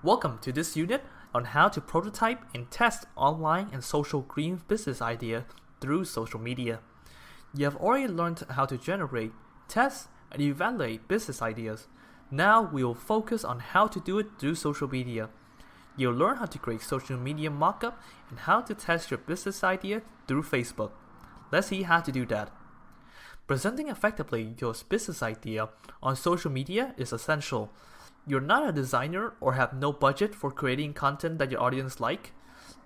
Welcome to this unit on how to prototype and test online and social green business idea through social media. You have already learned how to generate, test, and evaluate business ideas. Now we will focus on how to do it through social media. You'll learn how to create social media mockup and how to test your business idea through Facebook. Let's see how to do that. Presenting effectively your business idea on social media is essential. You're not a designer or have no budget for creating content that your audience like?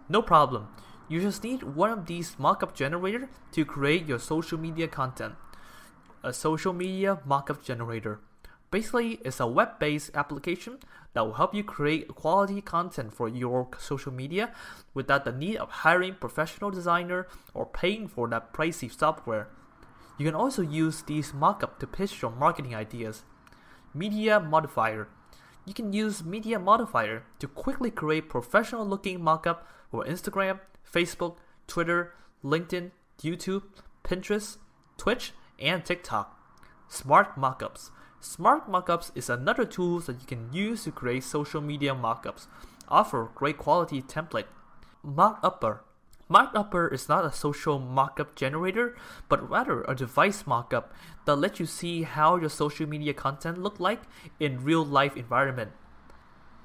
No problem. You just need one of these mockup generator to create your social media content. A social media mockup generator. Basically, it's a web-based application that will help you create quality content for your social media without the need of hiring professional designer or paying for that pricey software. You can also use these mockup to pitch your marketing ideas. Media Modifier. You can use Media Modifier to quickly create professional-looking mockup for Instagram, Facebook, Twitter, LinkedIn, YouTube, Pinterest, Twitch, and TikTok. Smart Mockups. Smart Mockups is another tool that you can use to create social media mockups. Offer great quality template. Mockuper. Mockuper is not a social mockup generator, but rather a device mockup that lets you see how your social media content look like in real-life environment.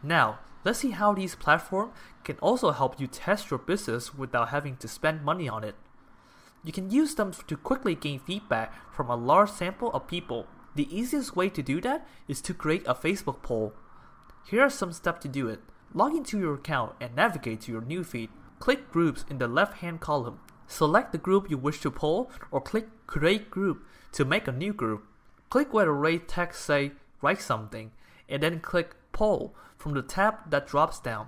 Now, let's see how these platforms can also help you test your business without having to spend money on it. You can use them to quickly gain feedback from a large sample of people. The easiest way to do that is to create a Facebook poll. Here are some steps to do it. Log into your account and navigate to your newsfeed. Click Groups in the left-hand column. Select the group you wish to poll or click Create Group to make a new group. Click where the red text say Write Something and then click Poll from the tab that drops down.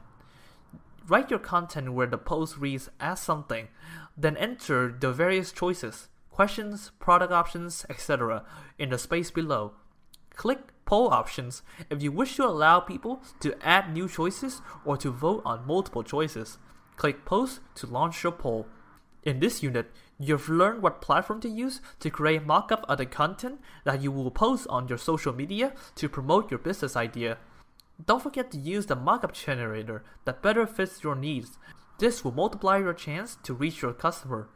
Write your content where the post reads Ask Something, then enter the various choices, questions, product options, etc. in the space below. Click Poll Options if you wish to allow people to add new choices or to vote on multiple choices. Click Post to launch your poll. In this unit, you've learned what platform to use to create mockup of the content that you will post on your social media to promote your business idea. Don't forget to use the mockup generator that better fits your needs. This will multiply your chance to reach your customer.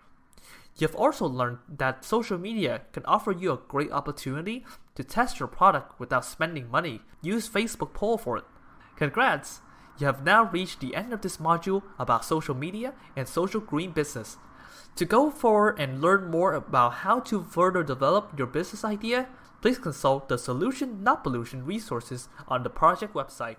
You've also learned that social media can offer you a great opportunity to test your product without spending money. Use Facebook poll for it. Congrats! You have now reached the end of this module about social media and social green business. To go forward and learn more about how to further develop your business idea, please consult the Solution Not Pollution resources on the project website.